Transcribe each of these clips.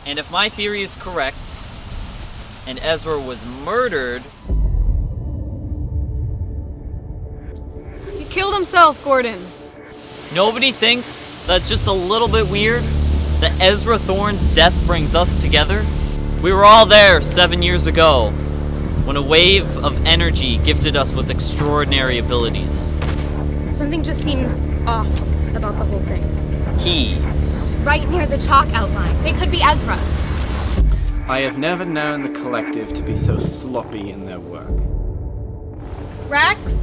And if my theory is correct, and Ezra was murdered... He killed himself, Gordon. Nobody thinks that's just a little bit weird? That Ezra Thorne's death brings us together? We were all there 7 years ago, when a wave of energy gifted us with extraordinary abilities. Something just seems off about the whole thing. Keys. Right near the chalk outline. They could be Ezra's. I have never known the collective to be so sloppy in their work. Rex?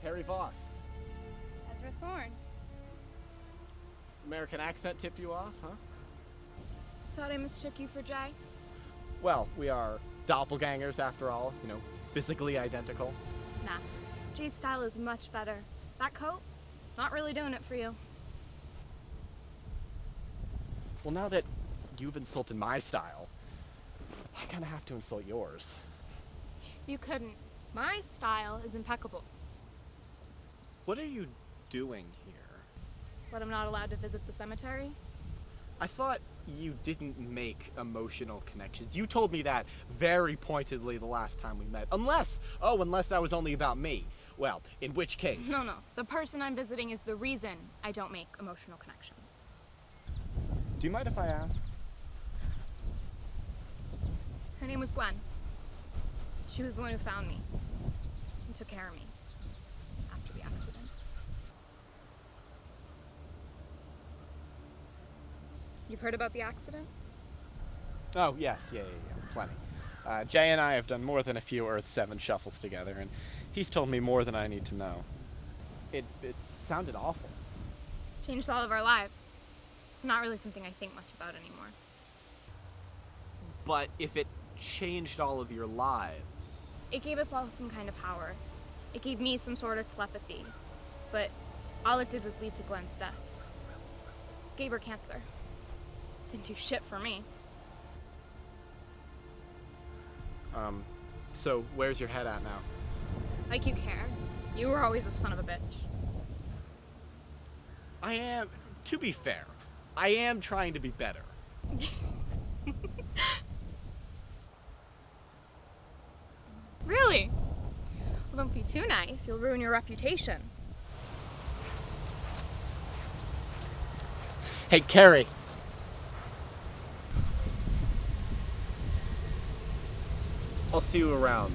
Harry Voss. Ezra Thorne. American accent tipped you off, huh? Thought I mistook you for Jay. Well, we are doppelgangers after all, physically identical. Nah. Jay's style is much better. That coat? Not really doing it for you. Well, now that you've insulted my style, I kind of have to insult yours. You couldn't. My style is impeccable. What are you doing here? But I'm not allowed to visit the cemetery? I thought you didn't make emotional connections. You told me that very pointedly the last time we met. Unless that was only about me. Well, in which case... No. The person I'm visiting is the reason I don't make emotional connections. Do you mind if I ask? Her name was Gwen. She was the one who found me and took care of me after the accident. You've heard about the accident? Oh, yes, yeah, plenty. Jay and I have done more than a few Earth 7 shuffles together, and he's told me more than I need to know. It sounded awful. Changed all of our lives. It's not really something I think much about anymore. But if it changed all of your lives... It gave us all some kind of power. It gave me some sort of telepathy. But all it did was lead to Gwen's death. Gave her cancer. Didn't do shit for me. So where's your head at now? Like you care. You were always a son of a bitch. I am, to be fair, I am trying to be better. Really? Well, don't be too nice. You'll ruin your reputation. Hey, Carrie. I'll see you around.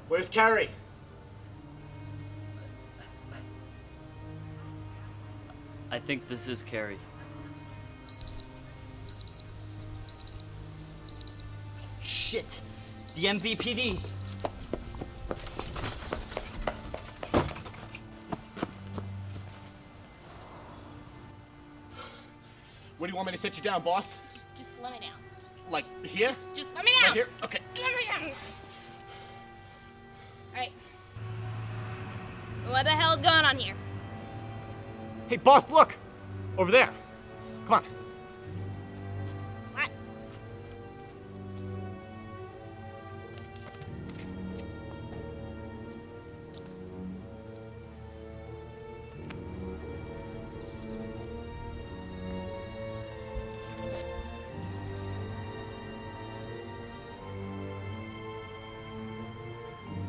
Where's Carrie? I think this is Carrie. Shit! The MVPD! Where do you want me to sit you down, boss? Just let me down. Like, here? Just let me down. Right here? Okay. Let me down. Alright. What the hell's going on here? Hey, boss, look! Over there. Come on. What?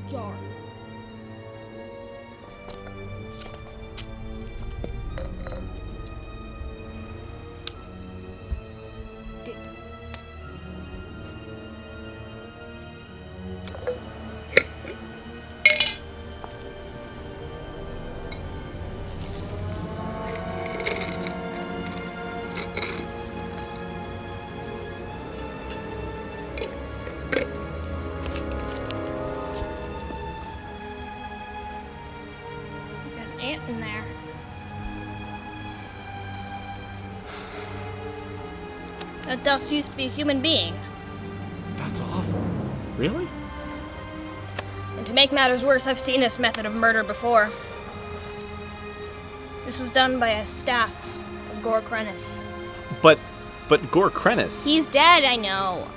Jar. Ant in there. That dust used to be a human being. That's awful. Really? And to make matters worse, I've seen this method of murder before. This was done by a staff of Gore Krennis. But Gore Krennis... He's dead, I know.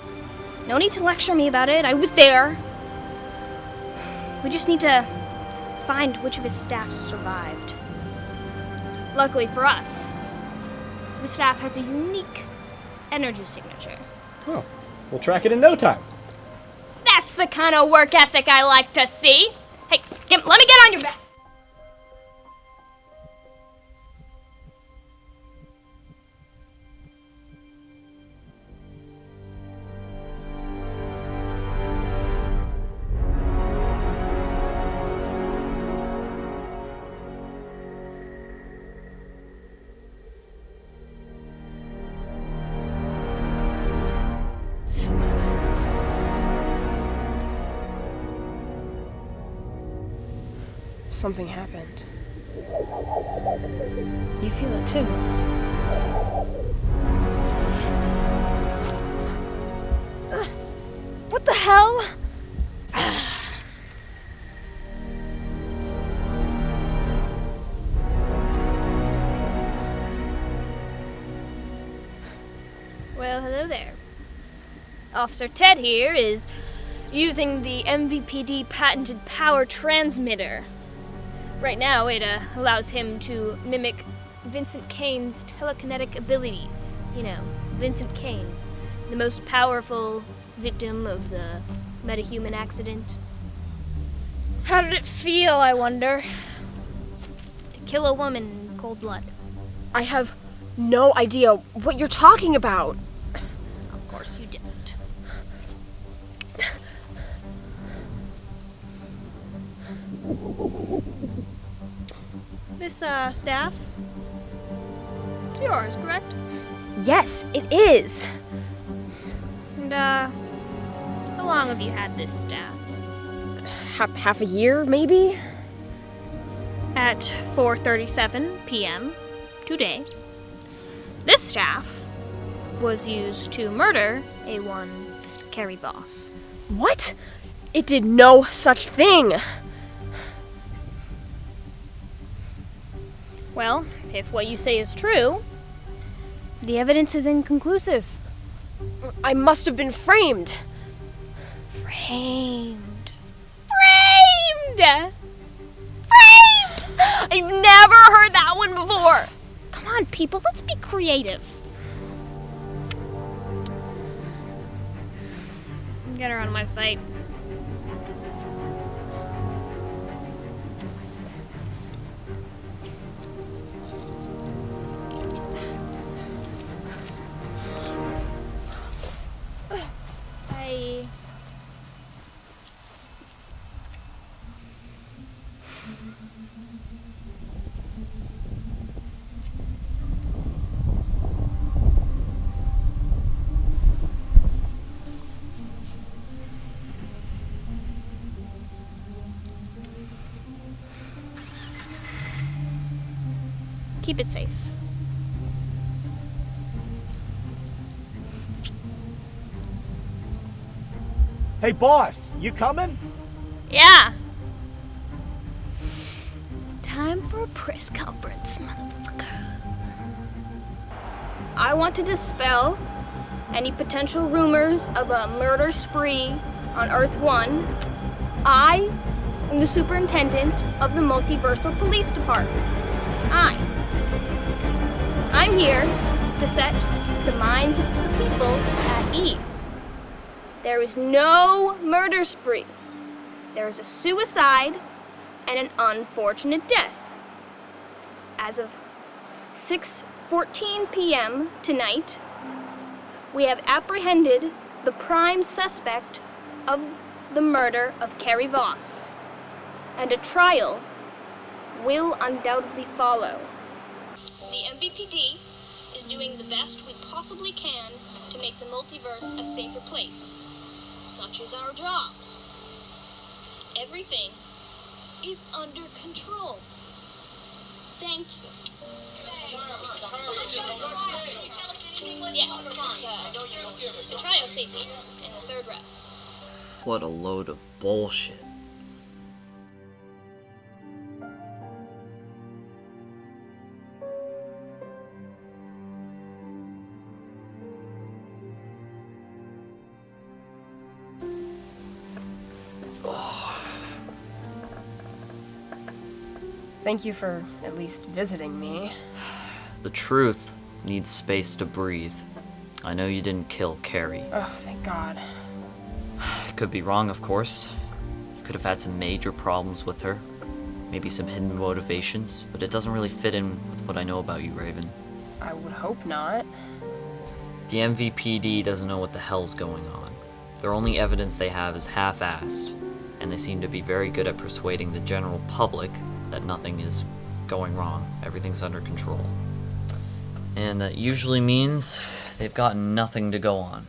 No need to lecture me about it. I was there. We just need to find which of his staff survived. Luckily for us, the staff has a unique energy signature. Well, we'll track it in no time. That's the kind of work ethic I like to see. Hey, let me get on your back. Something happened. You feel it too. What the hell? Well, hello there. Officer Ted here is using the MVPD patented power transmitter. Right now, it allows him to mimic Vincent Kane's telekinetic abilities. You know, Vincent Kane, the most powerful victim of the metahuman accident. How did it feel, I wonder? To kill a woman in cold blood. I have no idea what you're talking about. Of course you didn't. This, staff? It's yours, correct? Yes, it is. And, how long have you had this staff? Half a year, maybe? At 4:37 p.m. today, this staff was used to murder A1 Carrie Boss. What? It did no such thing. Well, if what you say is true, the evidence is inconclusive. I must have been framed. Framed. Framed! Framed! I've never heard that one before. Come on, people, let's be creative. Get her on my site. Keep it safe. Hey, boss, you coming? Yeah. Time for a press conference, motherfucker. I want to dispel any potential rumors of a murder spree on Earth 1. I am the superintendent of the Multiversal Police Department. I'm here to set the minds of the people at ease. There is no murder spree. There is a suicide and an unfortunate death. As of 6:14 p.m. tonight, we have apprehended the prime suspect of the murder of Carrie Voss, and a trial will undoubtedly follow. The MVPD is doing the best we possibly can to make the multiverse a safer place. Such is our jobs. Everything is under control. Thank you. Yes, the trial safety in the third row. What a load of bullshit. Thank you for at least visiting me. The truth needs space to breathe. I know you didn't kill Carrie. Oh, thank God. I could be wrong, of course. You could have had some major problems with her. Maybe some hidden motivations, but it doesn't really fit in with what I know about you, Raven. I would hope not. The MVPD doesn't know what the hell's going on. Their only evidence they have is half-assed, and they seem to be very good at persuading the general public that nothing is going wrong, everything's under control. And that usually means they've got nothing to go on.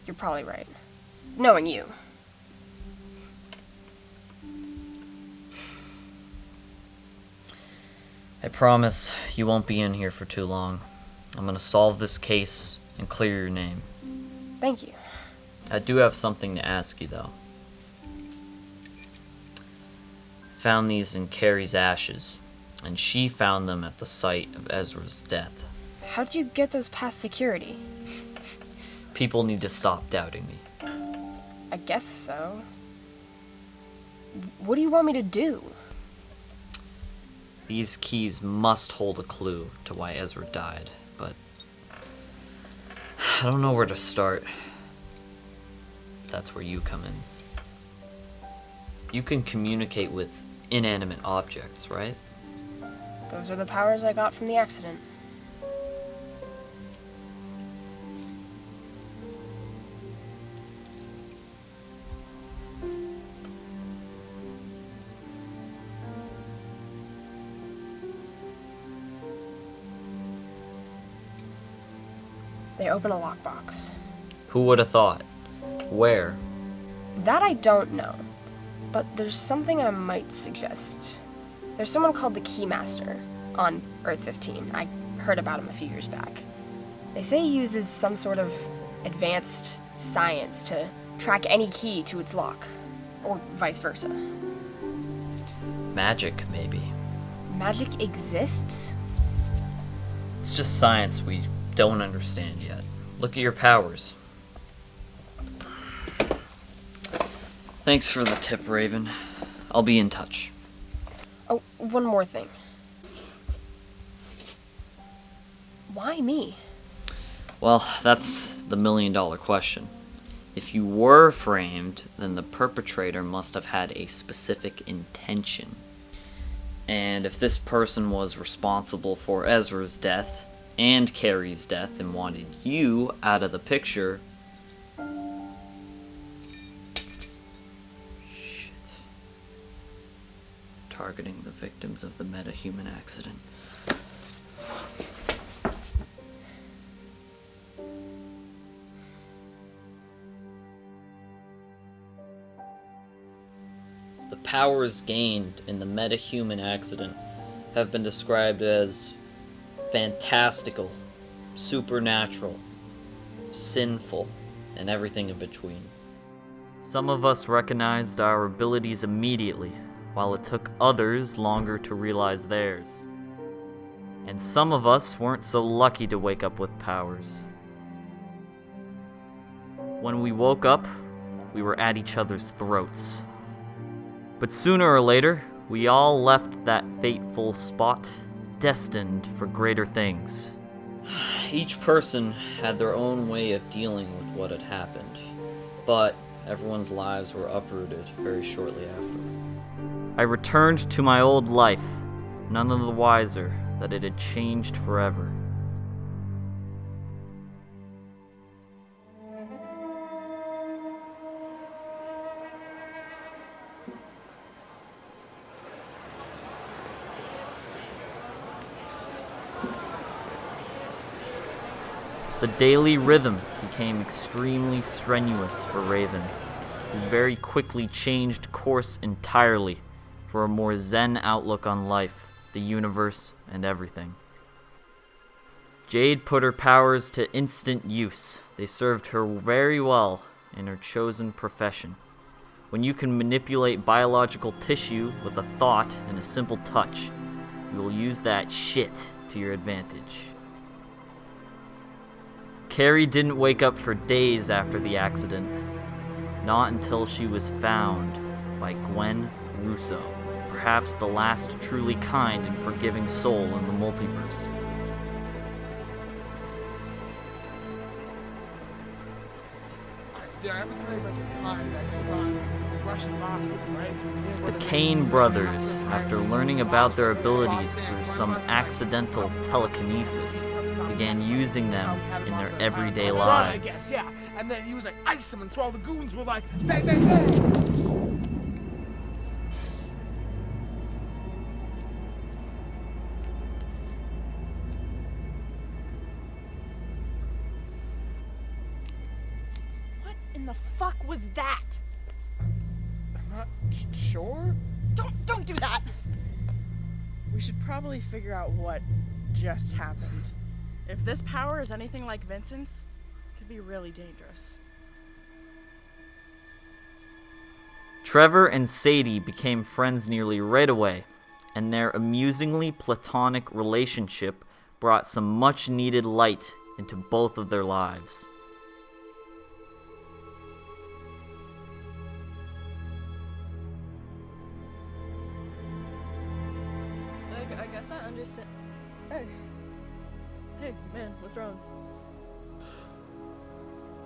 You're probably right. Knowing you. I promise you won't be in here for too long. I'm gonna solve this case and clear your name. Thank you. I do have something to ask you, though. Found these in Carrie's ashes, and she found them at the site of Ezra's death. How'd you get those past security? People need to stop doubting me. I guess so. What do you want me to do? These keys must hold a clue to why Ezra died, but I don't know where to start. That's where you come in. You can communicate with inanimate objects, right? Those are the powers I got from the accident. They open a lockbox. Who would have thought? Where? That I don't know, but there's something I might suggest. There's someone called the Keymaster on Earth 15. I heard about him a few years back. They say he uses some sort of advanced science to track any key to its lock, or vice versa. Magic, maybe. Magic exists? It's just science we don't understand yet. Look at your powers. Thanks for the tip, Raven. I'll be in touch. Oh, one more thing. Why me? Well, that's the million-dollar question. If you were framed, then the perpetrator must have had a specific intention. And if this person was responsible for Ezra's death and Carrie's death and wanted you out of the picture... Shit. Targeting the victims of the metahuman accident. The powers gained in the metahuman accident have been described as fantastical, supernatural, sinful, and everything in between. Some of us recognized our abilities immediately, while it took others longer to realize theirs. And some of us weren't so lucky to wake up with powers. When we woke up, we were at each other's throats. But sooner or later, we all left that fateful spot, destined for greater things. Each person had their own way of dealing with what had happened, but everyone's lives were uprooted very shortly after. I returned to my old life, none of the wiser that it had changed forever. The daily rhythm became extremely strenuous for Raven, who very quickly changed course entirely for a more zen outlook on life, the universe, and everything. Jade put her powers to instant use. They served her very well in her chosen profession. When you can manipulate biological tissue with a thought and a simple touch, you will use that shit to your advantage. Carrie didn't wake up for days after the accident, not until she was found by Gwen Russo, perhaps the last truly kind and forgiving soul in the multiverse. I haven't told you about this time that took on the Russian mafia, right? The Cain brothers, after learning about their abilities through some accidental telekinesis, began using them in their everyday I guess, lives. yeah. And then he was like, ice him, and so all the goons were like, bang, bang, bang. What in the fuck was that? I'm not sure. Don't do that! We should probably figure out what just happened. If this power is anything like Vincent's, it could be really dangerous. Trevor and Sadie became friends nearly right away, and their amusingly platonic relationship brought some much-needed light into both of their lives. I guess I understand. Hey, man, what's wrong?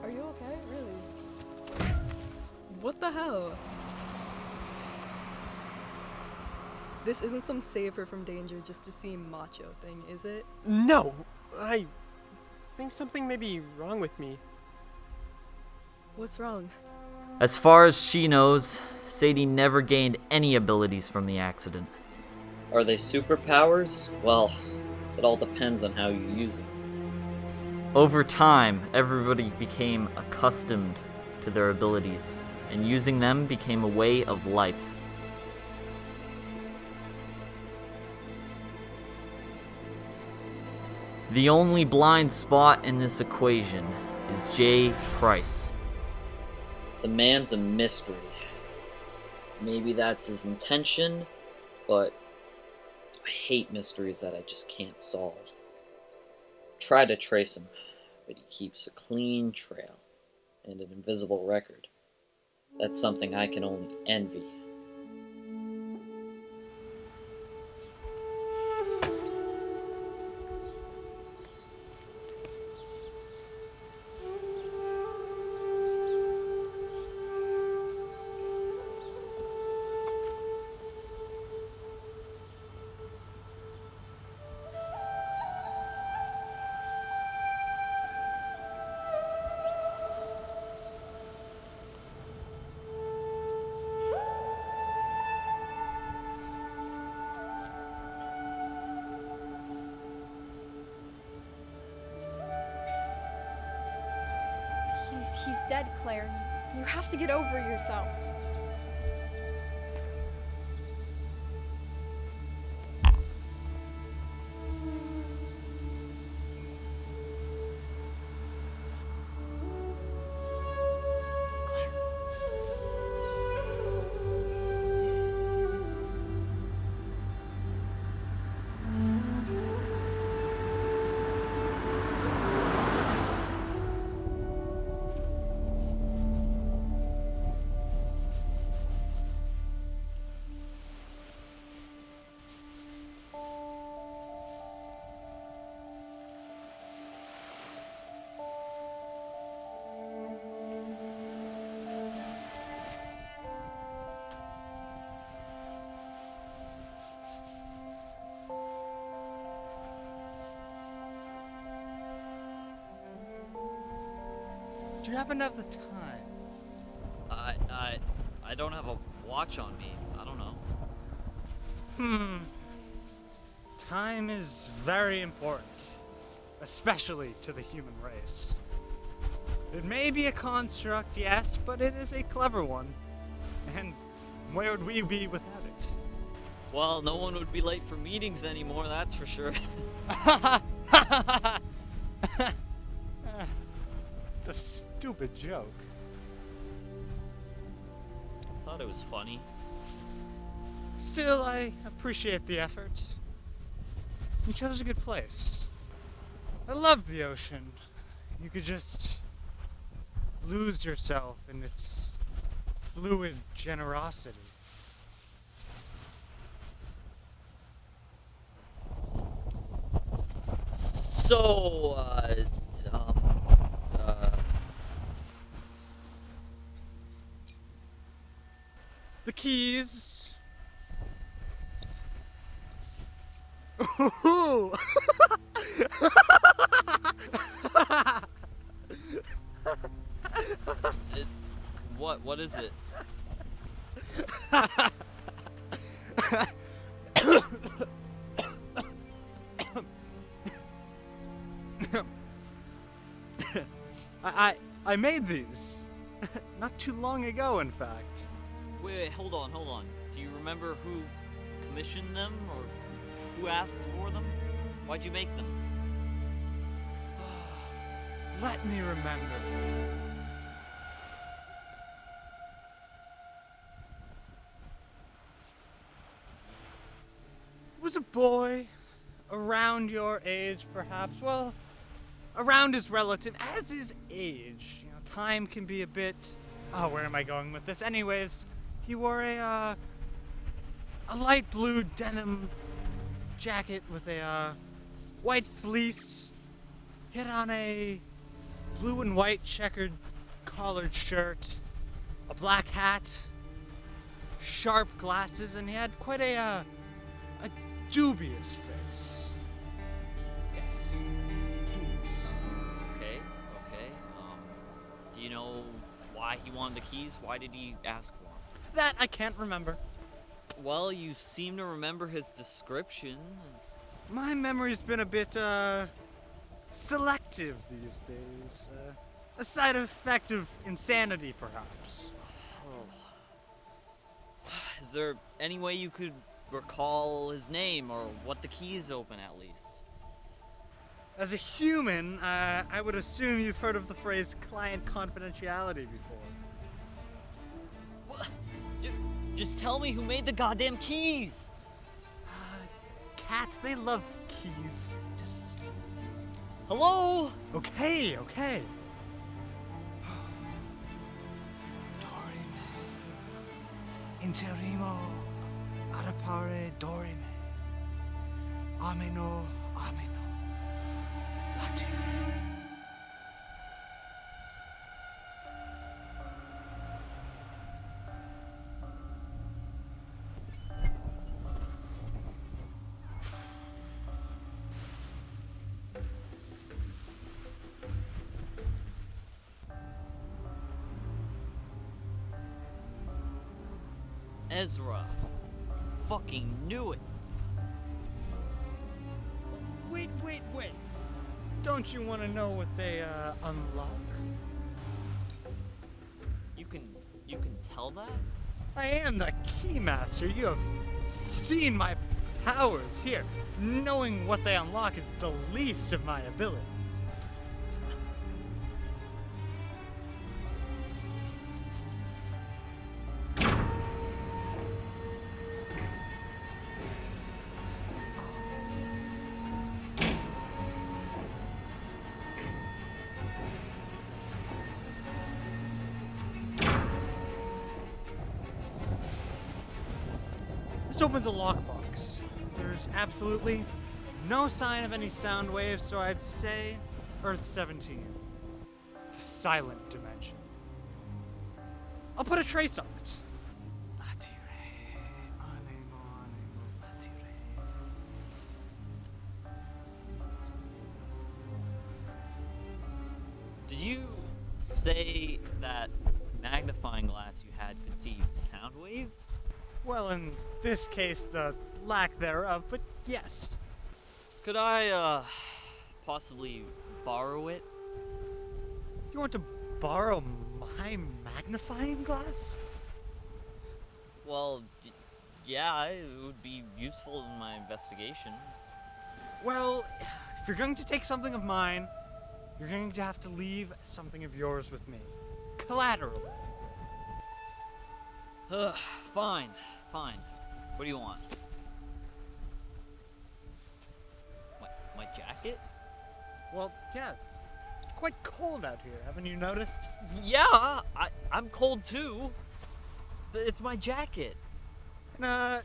Are you okay? Really? What the hell? This isn't some save her from danger just to seem macho thing, is it? No, I think something may be wrong with me. What's wrong? As far as she knows, Sadie never gained any abilities from the accident. Are they superpowers? Well, it all depends on how you use them. Over time, everybody became accustomed to their abilities, and using them became a way of life. The only blind spot in this equation is Jay Price. The man's a mystery. Maybe that's his intention, but I hate mysteries that I just can't solve. Try to trace him, but he keeps a clean trail and an invisible record. That's something I can only envy. He's dead, Claire. You have to get over yourself. Do you happen to have the time? I don't have a watch on me. I don't know. Time is very important, especially to the human race. It may be a construct, yes, but it is a clever one. And where would we be without it? Well, no one would be late for meetings anymore, that's for sure. It's a stupid joke. Thought it was funny. Still, I appreciate the effort. You chose a good place. I love the ocean. You could just lose yourself in its fluid generosity. So, The keys. Ooh. What is it? I made these not too long ago, in fact. Wait, hold on. Do you remember who commissioned them or who asked for them? Why'd you make them? Let me remember. It was a boy around your age, perhaps. Well, around is relative, as is age. You know, time can be a bit... Oh, where am I going with this? Anyways, he wore a light blue denim jacket with a white fleece. He had on a blue and white checkered collared shirt, a black hat, sharp glasses, and he had quite a dubious face. Yes, dubious. Okay. Do you know why he wanted the keys? Why did he ask for them? That I can't remember. Well, you seem to remember his description. My memory's been a bit, selective these days. A side effect of insanity, perhaps. Is there any way you could recall his name or what the keys open at least? As a human, I would assume you've heard of the phrase client confidentiality before. What? Just tell me who made the goddamn keys! Cats, they love keys. Just... Hello? Okay. Interimo adapare dorime. Ameno. Latire. Ezra. Fucking knew it. Wait. Don't you want to know what they unlock? You can tell that? I am the Keymaster. You have seen my powers. Here, knowing what they unlock is the least of my abilities. This opens a lockbox. There's absolutely no sign of any sound waves, so I'd say Earth 17. The silent dimension. I'll put a trace on it. Did you say that magnifying glass you had could see sound waves? Well, in this case, the lack thereof, but yes. Could I, possibly borrow it? You want to borrow my magnifying glass? Well, yeah, it would be useful in my investigation. Well, if you're going to take something of mine, you're going to have to leave something of yours with me. Collateral. Fine. What do you want? My jacket? Well, yeah, it's quite cold out here, haven't you noticed? Yeah, I'm cold too. But it's my jacket. And,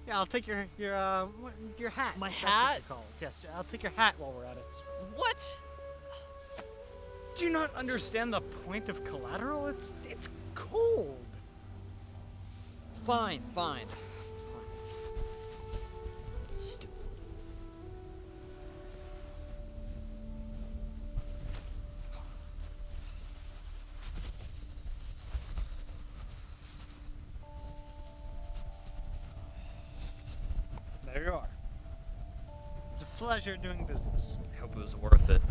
yeah, I'll take your hat. My That's hat? what you call it. Yes, I'll take your hat while we're at it. What? Do you not understand the point of collateral? It's cold. Fine. Stupid. There you are. It's a pleasure doing business. I hope it was worth it.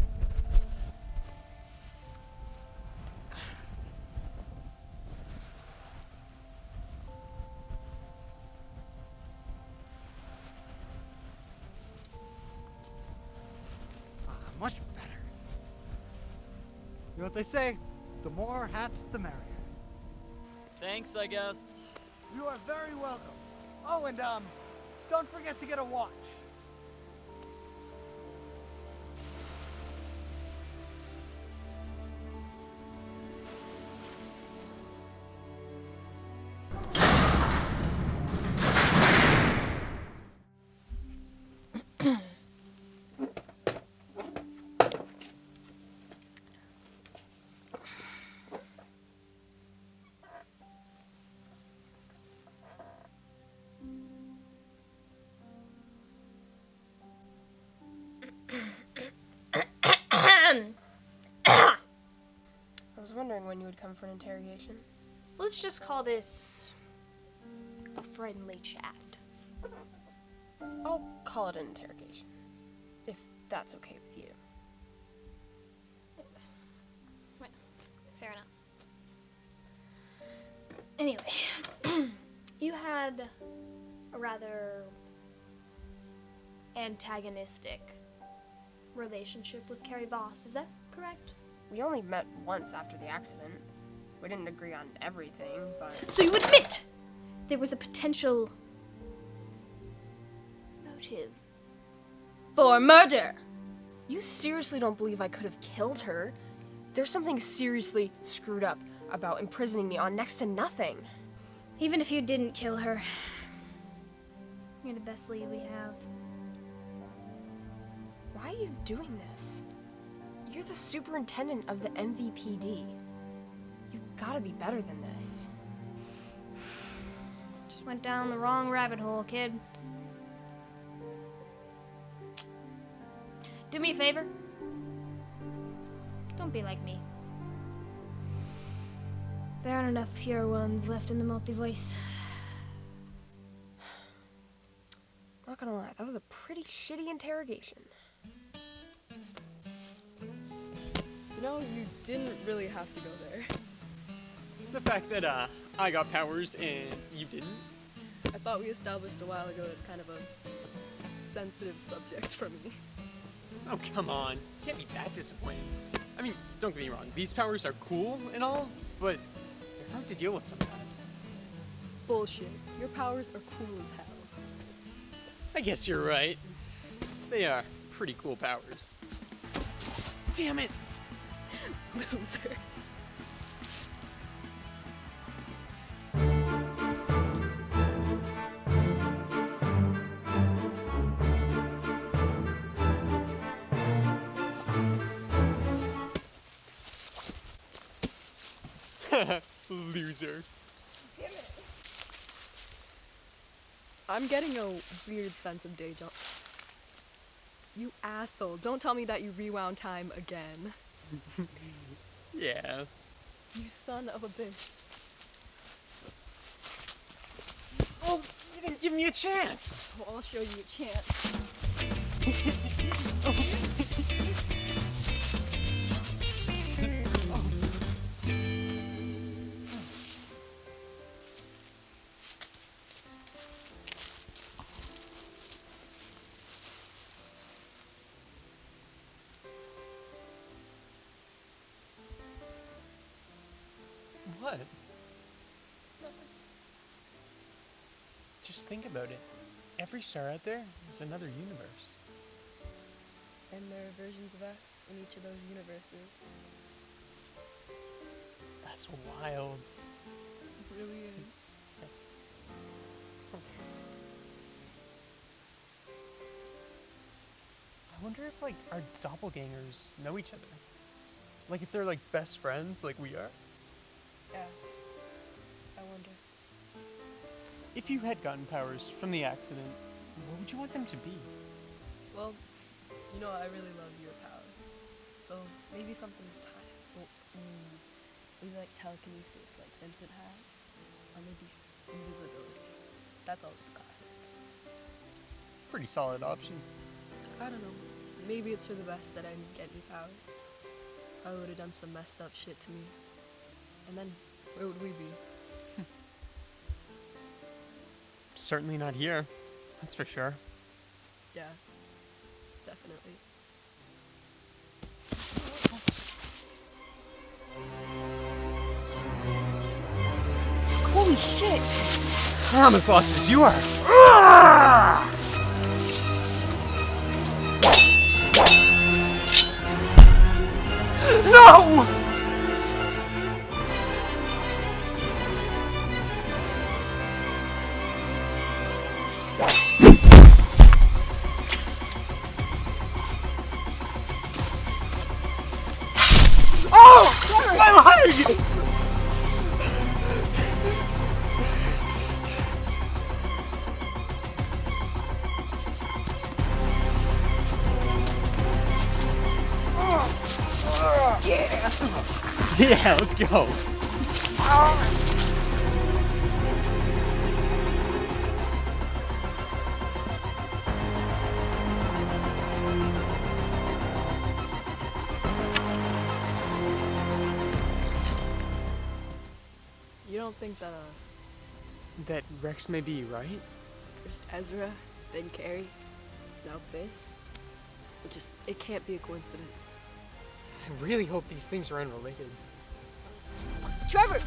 Much better. You know what they say? The more hats, the merrier. Thanks, I guess. You are very welcome. Oh, and don't forget to get a watch. I was wondering when you would come for an interrogation. Let's just call this a friendly chat. I'll call it an interrogation, if that's okay with you. Well, fair enough. Anyway, you had a rather antagonistic relationship with Carrie Voss, is that correct? We only met once after the accident. We didn't agree on everything, but... So you admit there was a potential motive for murder? You seriously don't believe I could have killed her? There's something seriously screwed up about imprisoning me on next to nothing. Even if you didn't kill her, you're the best lead we have. Why are you doing this? You're the superintendent of the MVPD. You've gotta be better than this. Just went down the wrong rabbit hole, kid. Do me a favor. Don't be like me. There aren't enough pure ones left in the multiverse. Not gonna lie, that was a pretty shitty interrogation. You know, you didn't really have to go there. The fact that I got powers and you didn't. I thought we established a while ago it's kind of a sensitive subject for me. Oh, come on. Can't be that disappointing. I mean, don't get me wrong, these powers are cool and all, but they're hard to deal with sometimes. Bullshit. Your powers are cool as hell. I guess you're right. They are pretty cool powers. Damn it! Loser. Loser. Damn it. I'm getting a weird sense of deja. You asshole. Don't tell me that you rewound time again. Yeah. You son of a bitch. Oh, you didn't give me a chance. Well, I'll show you a chance. What? Just think about it. Every star out there is another universe. And there are versions of us in each of those universes. That's wild. It really is. I wonder if, like, our doppelgangers know each other. Like, if they're, like, best friends like we are. Yeah. I wonder. If you had gotten powers from the accident, what would you want them to be? Well, you know, I really love your power. So maybe something with time. Well, maybe like telekinesis, like Vincent has. Or maybe invisibility. That's always a classic. Pretty solid options. I don't know. Maybe it's for the best that I didn't get any powers. Probably would have done some messed up shit to me. And then, where would we be? Certainly not here. That's for sure. Yeah. Definitely. Holy shit! I'm as lost as you are. No! Oh! My leg! Yeah, let's go. You don't think that, That Rex may be right? first Ezra, then Carrie, now this? It can't be a coincidence. I really hope these things are unrelated. Trevor!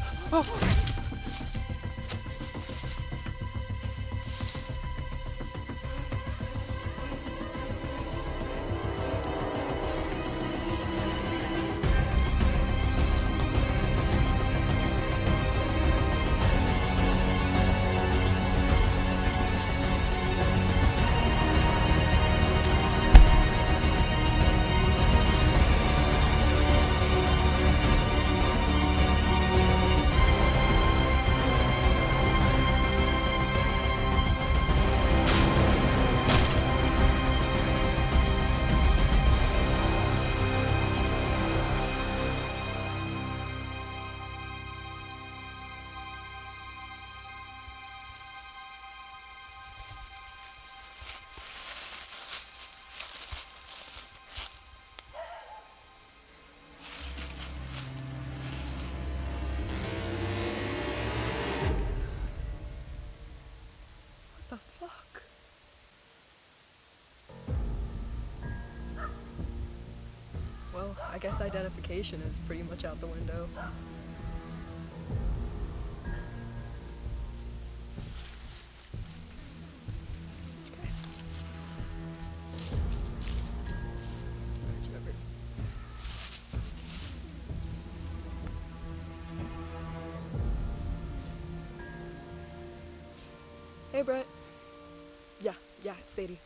What the fuck? Well, I guess identification is pretty much out the window. Sorry, Trevor. Hey, Brett. Yeah, it's Sadie.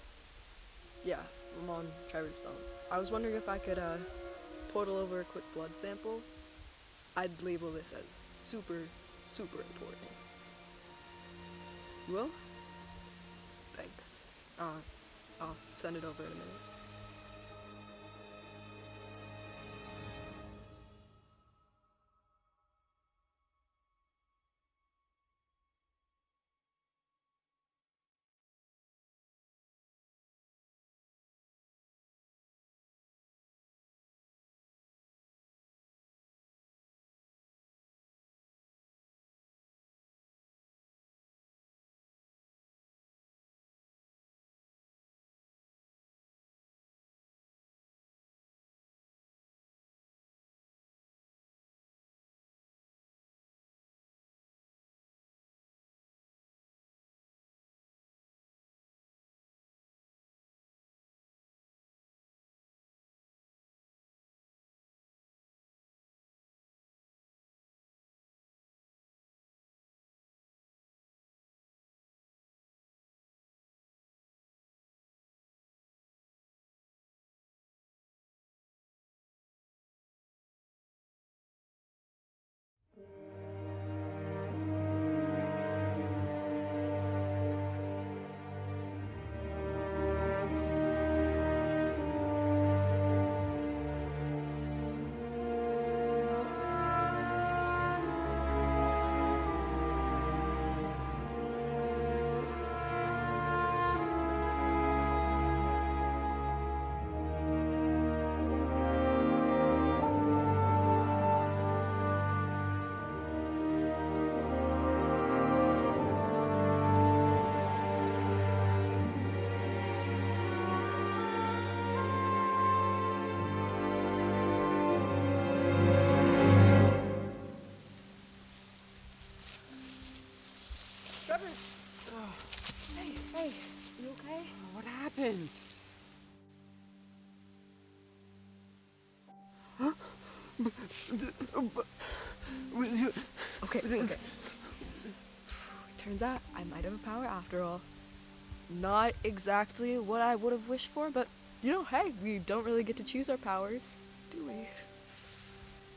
Yeah, I'm on Trevor's phone. I was wondering if I could, portal over a quick blood sample. I'd label this as super, super important. You will? Thanks. I'll send it over in a minute. happens? Okay. Turns out I might have a power after all. Not exactly what I would have wished for, but you know, hey, we don't really get to choose our powers, do we?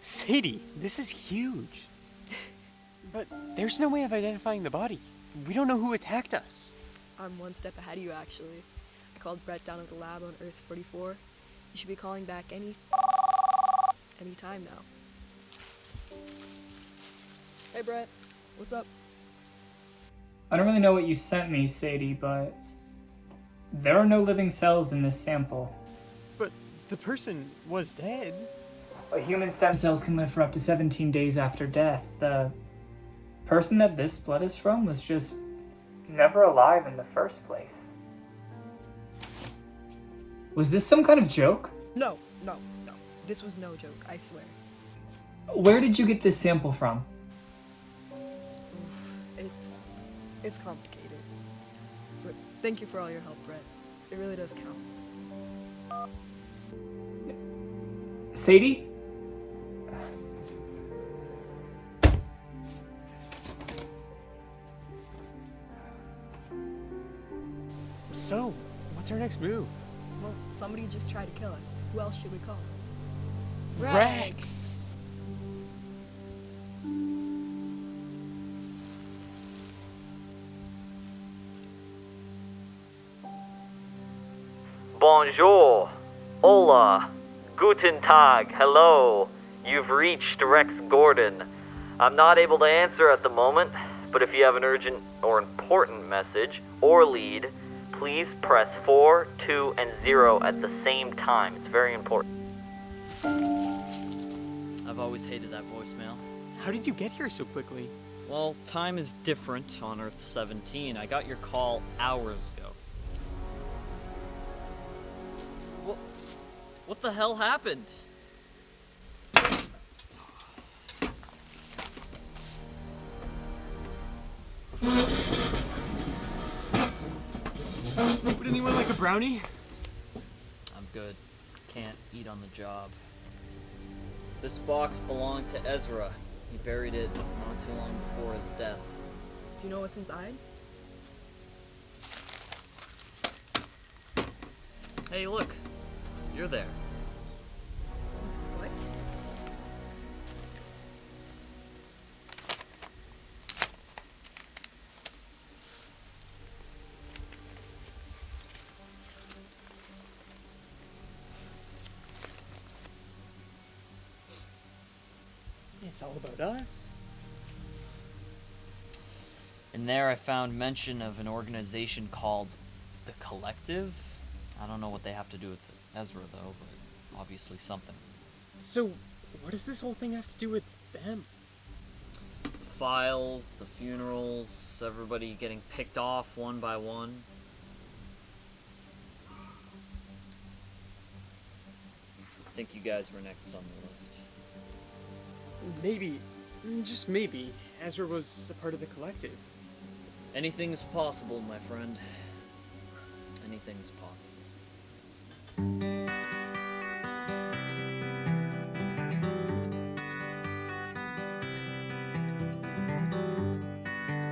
Sadie, this is huge. But there's no way of identifying the body. We don't know who attacked us. I'm one step ahead of you, actually. I called Brett down at the lab on Earth 44. You should be calling back any time now. Hey, Brett. What's up? I don't really know what you sent me, Sadie, but there are no living cells in this sample. But the person was dead. Human stem cells can live for up to 17 days after death. The person that this blood is from was just never alive in the first place. Was this some kind of joke? No. This was no joke, I swear. Where did you get this sample from? It's complicated. But thank you for all your help, Brett. It really does count. Sadie? So, what's our next move? Well, somebody just tried to kill us. Who else should we call? Rex! Bonjour, hola, guten tag, hello. You've reached Rex Gordon. I'm not able to answer at the moment, but if you have an urgent or important message or lead, please press 4, 2, and 0 at the same time. It's very important. I've always hated that voicemail. How did you get here so quickly? Well, time is different on Earth 17. I got your call hours ago. What the hell happened? Would anyone like a brownie? I'm good. Can't eat on the job. This box belonged to Ezra. He buried it not too long before his death. Do you know what's inside? Hey, look. You're there. What? It's all about us. In there I found mention of an organization called The Collective. I don't know what they have to do with Ezra, though, but obviously something. So, what does this whole thing have to do with them? The files, the funerals, everybody getting picked off one by one. I think you guys were next on the list. Maybe, just maybe, Ezra was a part of the collective. Anything's possible, my friend. Anything's possible.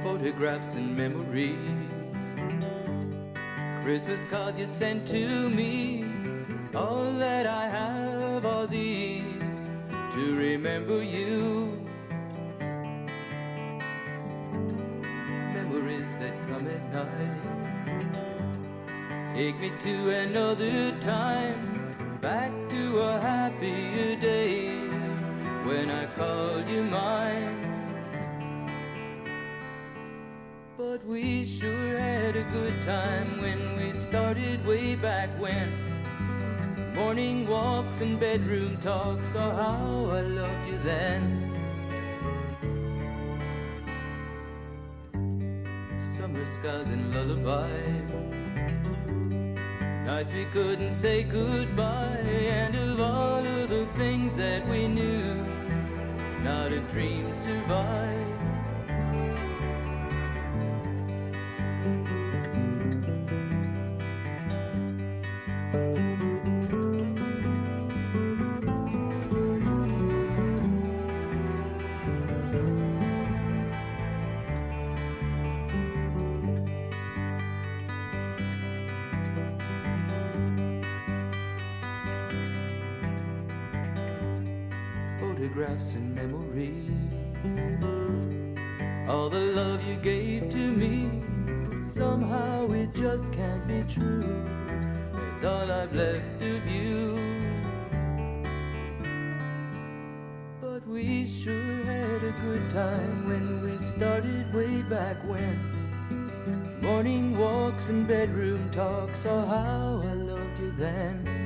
Photographs and memories, Christmas cards you sent to me, all that I have are these to remember you. Memories that come at night, take me to another time, back to a happier day when I called you mine. But we sure had a good time when we started way back when. Morning walks and bedroom talks, oh how I loved you then. Summer skies and lullabies, nights we couldn't say goodbye, and of all of the things that we knew, not a dream survived. Photographs and memories, all the love you gave to me, somehow it just can't be true. It's all I've left of you. But we sure had a good time when we started way back when. Morning walks and bedroom talks, oh how I loved you then.